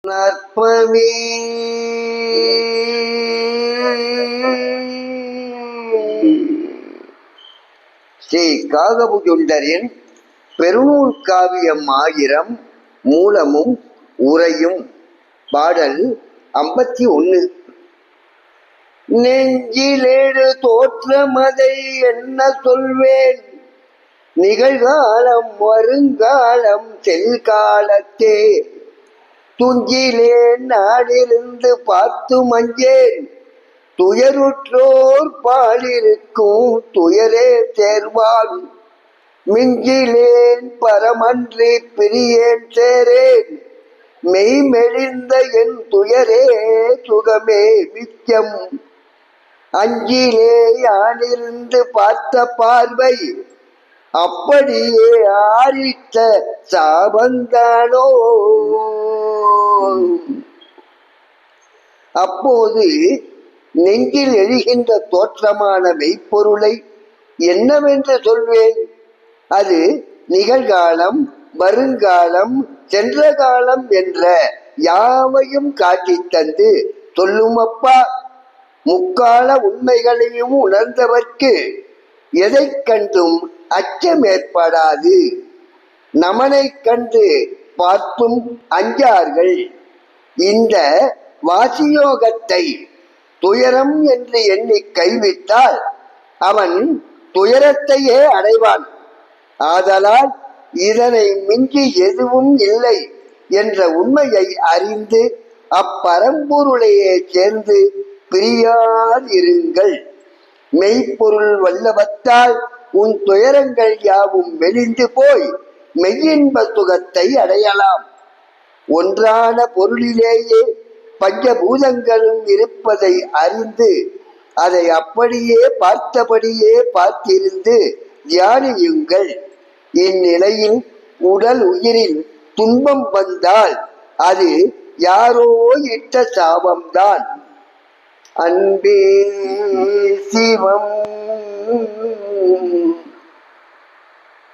நற்பமே ஸ்ரீ காகபுஜுண்டரின் பெருநூல் காவியம் 1000 மூலமும் உரையும். பாடல் 51. நெஞ்சிலேடு தோற்றமதை என்ன சொல்வேன், நிகழ்காலம் வருங்காலம் செல்காலத்தே துஞ்சிலேன் நாடிருந்து பார்த்து மஞ்சேன், துயருற்றோர் பாலிருக்கும் துயரே தேர்வான், மிஞ்சிலேன் பரமன்றி பிரியேன் சேரேன், மெய்மெழிந்த என் துயரே சுகமே மிச்சம், அஞ்சிலே யானிருந்து பார்த்த பார்வை அப்படியே ஆரித்த சாபந்தானோ. அப்போது நெஞ்சில் எழுகின்ற தோற்றமான மெய்ப்பொருளை என்னவென்று சொல்வேன்? அது நிகழ்காலம், வருங்காலம், சென்ற காலம் என்ற யாவையும் காட்டித் தந்து சொல்லும் அப்பா. முக்கால உண்மைகளையும் உணர்ந்தவர்க்கு எதை கண்டும் அச்சம் ஏற்படாது. நமனை கண்டு பார்த்தும் அஞ்சார்கள். இந்த வாசியோகத்தை துயரம் என்று எண்ணி கைவிட்டால் அவன் துயரத்தையே அடைவான். ஆதலால் இதனை மிஞ்சி எதுவும் இல்லை என்ற உண்மையை அறிந்து அப்பரம்பொருளையே சேர்ந்து பிரியாதிருங்கள். மெய்ப்பொருள் வல்லவத்தால் உன் துயரங்கள் யாவும் மெலிந்து போய் மெய்யின்ப சுகத்தை அடையலாம். ஒன்றான பொருளிலேயே பஞ்சபூதங்களும் இருப்பதை அறிந்து அதை அப்படியே பார்த்தபடியே பார்த்திருந்து தியானியுங்கள். இந்நிலையில் உடல் உயிரில் துன்பம் வந்தால் அது யாரோ இட்ட சாபம்தான். அன்பே சிவம்,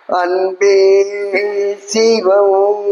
அன்பே சிவம்.